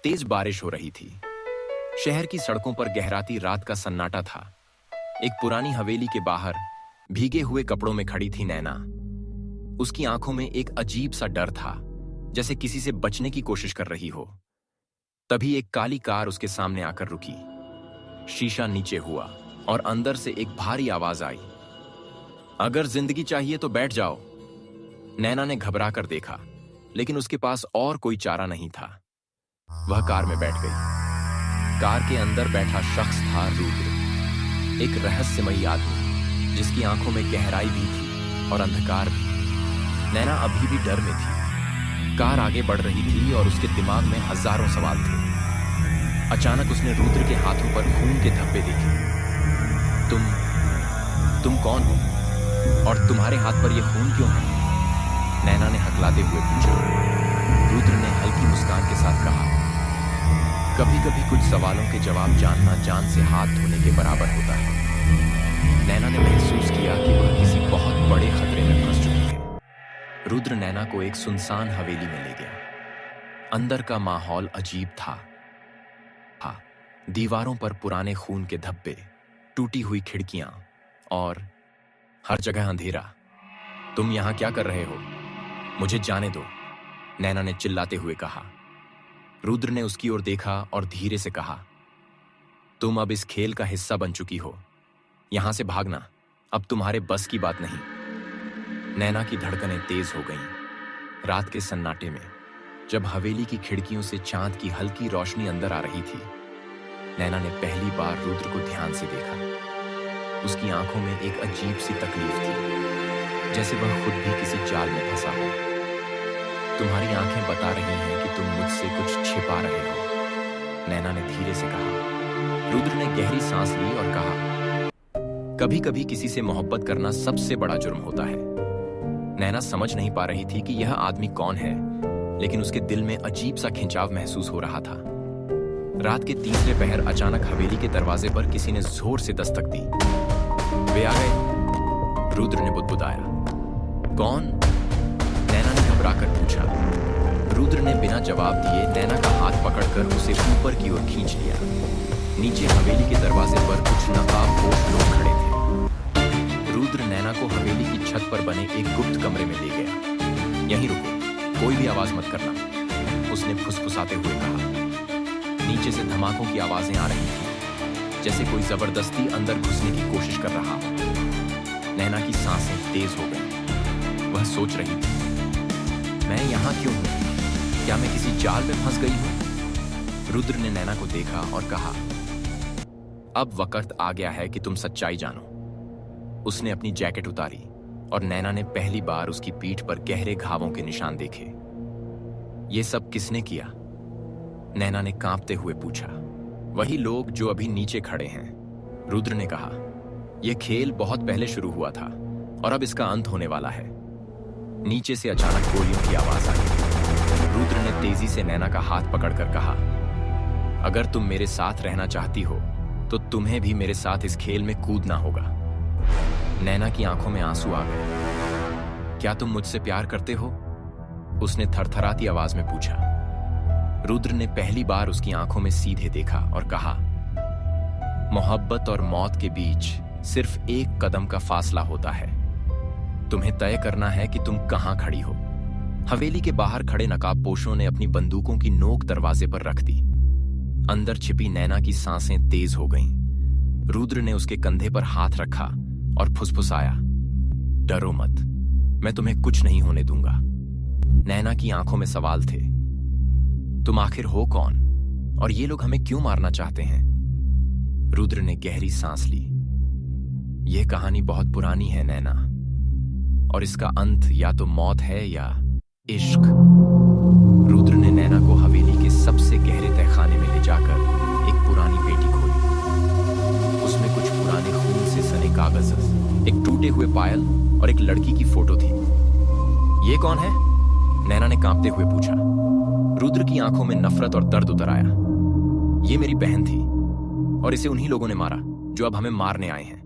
तेज बारिश हो रही थी। शहर की सड़कों पर गहराती रात का सन्नाटा था। एक पुरानी हवेली के बाहर भीगे हुए कपड़ों में खड़ी थी नैना। उसकी आंखों में एक अजीब सा डर था, जैसे किसी से बचने की कोशिश कर रही हो। तभी एक काली कार उसके सामने आकर रुकी। शीशा नीचे हुआ और अंदर से एक भारी आवाज आई, अगर जिंदगी चाहिए तो बैठ जाओ। नैना ने घबरा कर देखा, लेकिन उसके पास और कोई चारा नहीं था। वह कार में बैठ गई। कार के अंदर बैठा शख्स था रुद्र, एक रहस्यमयी आदमी जिसकी आंखों में गहराई भी थी और अंधकार भी। नैना अभी भी डर में थी। कार आगे बढ़ रही थी और उसके दिमाग में हजारों सवाल थे। अचानक उसने रुद्र के हाथों पर खून के धब्बे देखे। तुम कौन हो और तुम्हारे हाथ पर यह खून क्यों है? नैना ने हकलाते हुए पूछा। रुद्र ने हल्की मुस्कान के साथ कहा, कभी कभी कुछ सवालों के जवाब जानना जान से हाथ धोने के बराबर होता है। नैना ने महसूस किया कि वह किसी बहुत बड़े खतरे में फंस चुकी है। रुद्र नैना को एक सुनसान हवेली में ले गया। अंदर का माहौल अजीब था। दीवारों पर पुराने खून के धब्बे, टूटी हुई खिड़कियां और हर जगह अंधेरा। तुम यहां क्या कर रहे हो? मुझे जाने दो, नैना ने चिल्लाते हुए कहा। रुद्र ने उसकी ओर देखा और धीरे से कहा, तुम अब इस खेल का हिस्सा बन चुकी हो। यहां से भागना अब तुम्हारे बस की बात नहीं। नैना की धड़कनें तेज हो गईं। रात के सन्नाटे में जब हवेली की खिड़कियों से चांद की हल्की रोशनी अंदर आ रही थी, नैना ने पहली बार रुद्र को ध्यान से देखा। उसकी आंखों में एक अजीब सी तकलीफ थी, जैसे वह खुद भी किसी जाल में फंसा हो। तुम्हारी आंखें बता रही हैं कि तुम मुझसे कुछ छिपा रहे हो, नैना ने धीरे से कहा। रुद्र ने गहरी सांस ली और कहा, कभी कभी किसी से मोहब्बत करना सबसे बड़ा जुर्म होता है। नैना समझ नहीं पा रही थी कि यह आदमी कौन है, लेकिन उसके दिल में अजीब सा खिंचाव महसूस हो रहा था। रात के तीसरे पहर अचानक हवेली के दरवाजे पर किसी ने जोर से दस्तक दी। वे आ गए, रुद्र ने बुदबुदाया। कौन? नैना ने घबरा कर पूछा। रुद्र ने बिना जवाब दिए नैना का हाथ पकड़कर उसे ऊपर की ओर खींच लिया। नीचे हवेली के दरवाजे पर कुछ नकाबपोश लोग खड़े थे। रुद्र नैना को हवेली की छत पर बने एक गुप्त कमरे में ले गया। यहीं रुको, कोई भी आवाज मत करना, उसने फुसफुसाते हुए कहा। नीचे से धमाकों की आवाजें आ रही थी, जैसे कोई जबरदस्ती अंदर घुसने की कोशिश कर रहा हो। नैना की सांसें तेज हो गईं। वह सोच रही थी, मैं यहां क्यों हूं? क्या मैं किसी जाल में फंस गई हूं? रुद्र ने नैना को देखा और कहा, अब वक्त आ गया है कि तुम सच्चाई जानो। उसने अपनी जैकेट उतारी और नैना ने पहली बार उसकी पीठ पर गहरे घावों के निशान देखे। ये सब किसने किया? नैना ने कांपते हुए पूछा। वही लोग जो अभी नीचे खड़े हैं, रुद्र ने कहा। यह खेल बहुत पहले शुरू हुआ था और अब इसका अंत होने वाला है। नीचे से अचानक गोलियों की आवाज आई। रुद्र ने तेजी से नैना का हाथ पकड़कर कहा, अगर तुम मेरे साथ रहना चाहती हो तो तुम्हें भी मेरे साथ इस खेल में कूदना होगा। नैना की आंखों में आंसू आ गए। क्या तुम मुझसे प्यार करते हो? उसने थरथराती आवाज में पूछा। रुद्र ने पहली बार उसकी आंखों में सीधे देखा और कहा, मोहब्बत और मौत के बीच सिर्फ एक कदम का फासला होता है। तुम्हें तय करना है कि तुम कहां खड़ी हो। हवेली के बाहर खड़े नकाबपोशों ने अपनी बंदूकों की नोक दरवाजे पर रख दी। अंदर छिपी नैना की सांसें तेज हो गईं। रुद्र ने उसके कंधे पर हाथ रखा और फुसफुसाया, डरो मत, मैं तुम्हें कुछ नहीं होने दूंगा। नैना की आंखों में सवाल थे। तुम आखिर हो कौन और ये लोग हमें क्यों मारना चाहते हैं? रुद्र ने गहरी सांस ली। यह कहानी बहुत पुरानी है नैना, और इसका अंत या तो मौत है या इश्क। रुद्र ने नैना को हवेली के सबसे गहरे तहखाने में ले जाकर एक पुरानी पेटी खोली। उसमें कुछ पुराने खून से सने कागज, एक टूटे हुए पायल और एक लड़की की फोटो थी। ये कौन है? नैना ने कांपते हुए पूछा। रुद्र की आंखों में नफरत और दर्द उतर आया। ये मेरी बहन थी और इसे उन्हीं लोगों ने मारा जो अब हमें मारने आए हैं।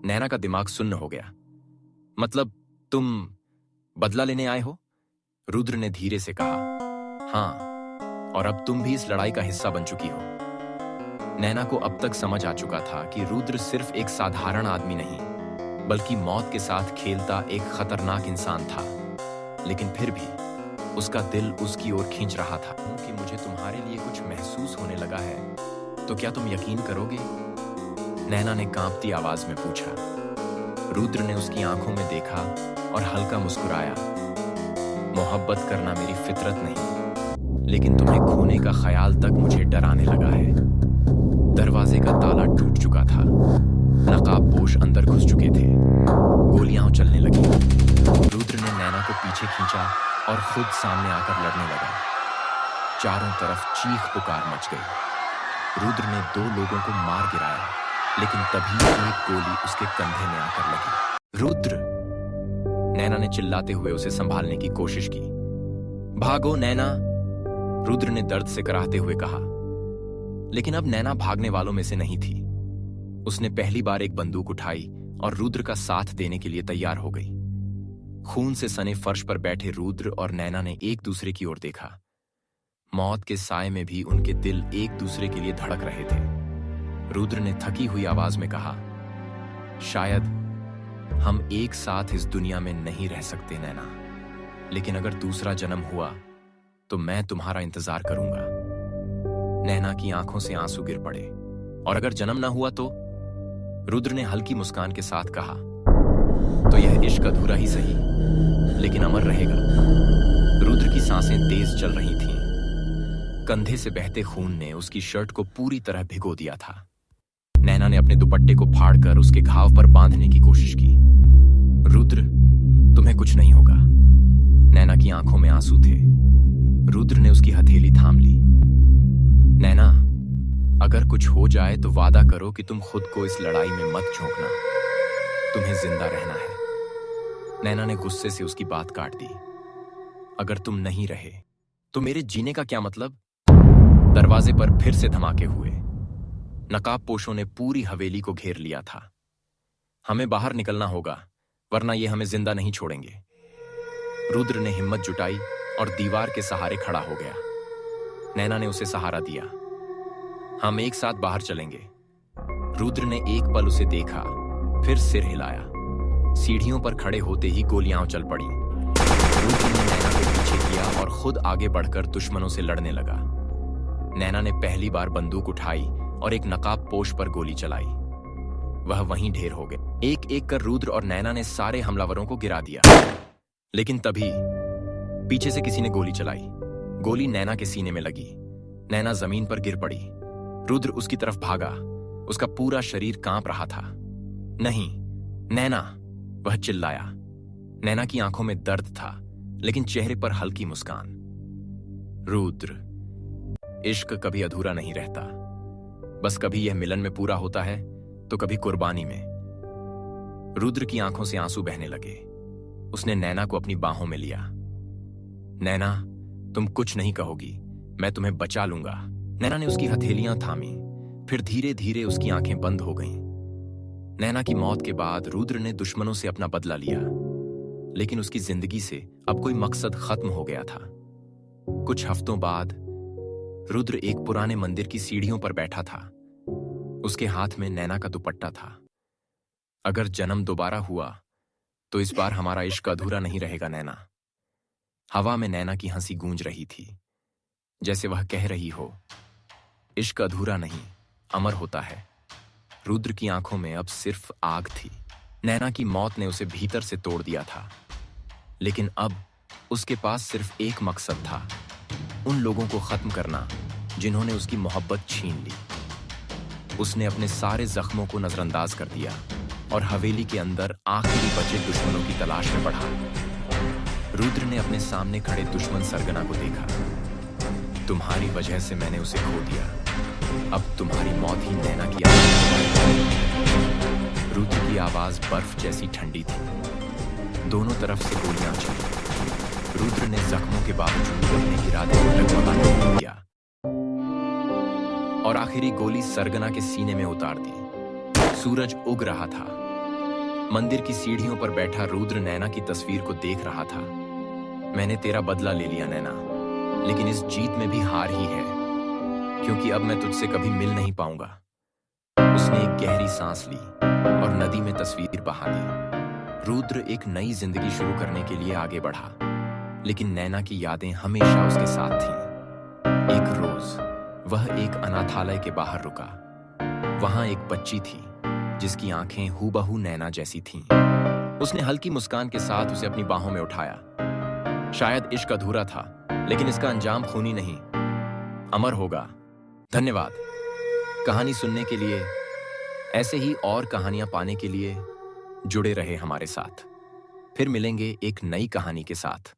नैना का दिमाग सुन्न हो गया। मतलब तुम बदला लेने आए हो? रुद्र ने धीरे से कहा। हाँ, और अब तुम भी इस लड़ाई का हिस्सा बन चुकी हो। नैना को अब तक समझ आ चुका था कि रुद्र सिर्फ एक साधारण आदमी नहीं, बल्कि मौत के साथ खेलता एक खतरनाक इंसान था। लेकिन फिर भी उसका दिल उसकी ओर खींच रहा था कि मुझे तुम्हारे लिए कुछ महसूस होने लगा है, तो क्या तुम यकीन करोगे? नैना ने कांपती आवाज में पूछा। रुद्र ने उसकी आंखों में देखा और हल्का मुस्कुराया। मोहब्बत करना मेरी फितरत नहीं, लेकिन तुम्हें खोने का ख्याल तक मुझे डराने लगा है। दरवाजे का ताला टूट चुका था, नकाबपोश अंदर घुस चुके थे, गोलियां चलने लगी। रुद्र ने नैना को पीछे खींचा और खुद सामने आकर लड़ने लगा। चारों तरफ चीख पुकार मच गई। रुद्र ने 2 लोगों को मार गिराया, लेकिन तभी एक गोली उसके कंधे में आकर लगी। रुद्र! नैना ने चिल्लाते हुए उसे संभालने की कोशिश की। भागो नैना! रुद्र ने दर्द से कराहते हुए कहा। लेकिन अब नैना भागने वालों में से नहीं थी। उसने पहली बार एक बंदूक उठाई और रुद्र का साथ देने के लिए तैयार हो गई। खून से सने फर्श पर बैठे रुद्र और नैना ने एक दूसरे की ओर देखा। मौत के साए में भी उनके दिल एक दूसरे के लिए धड़क रहे थे। रुद्र ने थकी हुई आवाज में कहा, शायद हम एक साथ इस दुनिया में नहीं रह सकते नैना, लेकिन अगर दूसरा जन्म हुआ तो मैं तुम्हारा इंतजार करूंगा। नैना की आंखों से आंसू गिर पड़े। और अगर जन्म ना हुआ तो? रुद्र ने हल्की मुस्कान के साथ कहा, तो यह इश्क अधूरा ही सही, लेकिन अमर रहेगा। रुद्र की सांसें तेज चल रही थीं। कंधे से बहते खून ने उसकी शर्ट को पूरी तरह भिगो दिया था। नैना ने अपने दुपट्टे को फाड़कर उसके घाव पर बांधने की कोशिश की। रुद्र, तुम्हें कुछ नहीं होगा। नैना की आंखों में आंसू थे। रुद्र ने उसकी हथेली थाम ली। नैना, अगर कुछ हो जाए तो वादा करो कि तुम खुद को इस लड़ाई में मत झोंकना। तुम्हें जिंदा रहना है। नैना ने गुस्से से उसकी बात काट दी। अगर तुम नहीं रहे तो मेरे जीने का क्या मतलब? दरवाजे पर फिर से धमाके हुए। नकाबपोशों ने पूरी हवेली को घेर लिया था। हमें बाहर निकलना होगा, वरना ये हमें जिंदा नहीं छोड़ेंगे। रुद्र ने हिम्मत जुटाई और दीवार के सहारे खड़ा हो गया। नैना ने उसे सहारा दिया। हम एक साथ बाहर चलेंगे। रुद्र ने एक पल उसे देखा, फिर सिर हिलाया। सीढ़ियों पर खड़े होते ही गोलियां उछल पड़ी। रुद्र ने नैना को पीछे किया और खुद आगे बढ़कर दुश्मनों से लड़ने लगा। नैना ने पहली बार बंदूक उठाई और एक नकाबपोश पर गोली चलाई। वह वहीं ढेर हो गए। एक एक कर रुद्र और नैना ने सारे हमलावरों को गिरा दिया। लेकिन तभी पीछे से किसी ने गोली चलाई। गोली नैना के सीने में लगी। नैना जमीन पर गिर पड़ी। रुद्र उसकी तरफ भागा। उसका पूरा शरीर कांप रहा था। नहीं, नैना! वह चिल्लाया। नैना की आंखों में दर्द था, लेकिन चेहरे पर हल्की मुस्कान। रुद्र, इश्क कभी अधूरा नहीं रहता। बस कभी यह मिलन में पूरा होता है तो कभी कुर्बानी में। रुद्र की आंखों से आंसू बहने लगे। उसने नैना को अपनी बाहों में लिया। नैना, तुम कुछ नहीं कहोगी, मैं तुम्हें बचा लूंगा। नैना ने उसकी हथेलियां थामी, फिर धीरे धीरे उसकी आंखें बंद हो गईं। नैना की मौत के बाद रुद्र ने दुश्मनों से अपना बदला लिया, लेकिन उसकी जिंदगी से अब कोई मकसद खत्म हो गया था। कुछ हफ्तों बाद रुद्र एक पुराने मंदिर की सीढ़ियों पर बैठा था। उसके हाथ में नैना का दुपट्टा था। अगर जन्म दोबारा हुआ तो इस बार हमारा इश्क अधूरा नहीं रहेगा नैना। हवा में नैना की हंसी गूंज रही थी, जैसे वह कह रही हो, इश्क अधूरा नहीं, अमर होता है। रुद्र की आंखों में अब सिर्फ आग थी। नैना की मौत ने उसे भीतर से तोड़ दिया था, लेकिन अब उसके पास सिर्फ एक मकसद था, उन लोगों को खत्म करना जिन्होंने उसकी मोहब्बत छीन ली। उसने अपने सारे जख्मों को नजरअंदाज कर दिया और हवेली के अंदर आखिरी बचे दुश्मनों की तलाश में बढ़ा। रुद्र ने अपने सामने खड़े दुश्मन सरगना को देखा। तुम्हारी वजह से मैंने उसे खो दिया, अब तुम्हारी मौत ही नैना की आवाज। रुद्र की आवाज बर्फ जैसी ठंडी थी। दोनों तरफ से गोलियां चली। रुद्र ने जख्मों के बावजूद अपने इरादे को डगमगाने नहीं दिया और आखिरी गोली सरगना के सीने में उतार दी। सूरज उग रहा था। मंदिर की सीढ़ियों पर बैठा रुद्र नैना की तस्वीर को देख रहा था। मैंने तेरा बदला ले लिया नैना, लेकिन इस जीत में भी हार ही है, क्योंकि अब मैं तुझसे कभी मिल नहीं पाऊंगा। उसने एक गहरी सांस ली और नदी में तस्वीर बहा दी। रुद्र एक नई जिंदगी शुरू करने के लिए आगे बढ़ा, लेकिन नैना की यादें हमेशा उसके साथ थीं। एक रोज वह एक अनाथालय के बाहर रुका। वहां एक बच्ची थी जिसकी आंखें हूबहू नैना जैसी थीं। उसने हल्की मुस्कान के साथ उसे अपनी बाहों में उठाया। शायद इश्क अधूरा था, लेकिन इसका अंजाम खूनी नहीं, अमर होगा। धन्यवाद। कहानी सुनने के लिए, ऐसे ही और कहानियां पाने के लिए जुड़े रहे हमारे साथ। फिर मिलेंगे एक नई कहानी के साथ।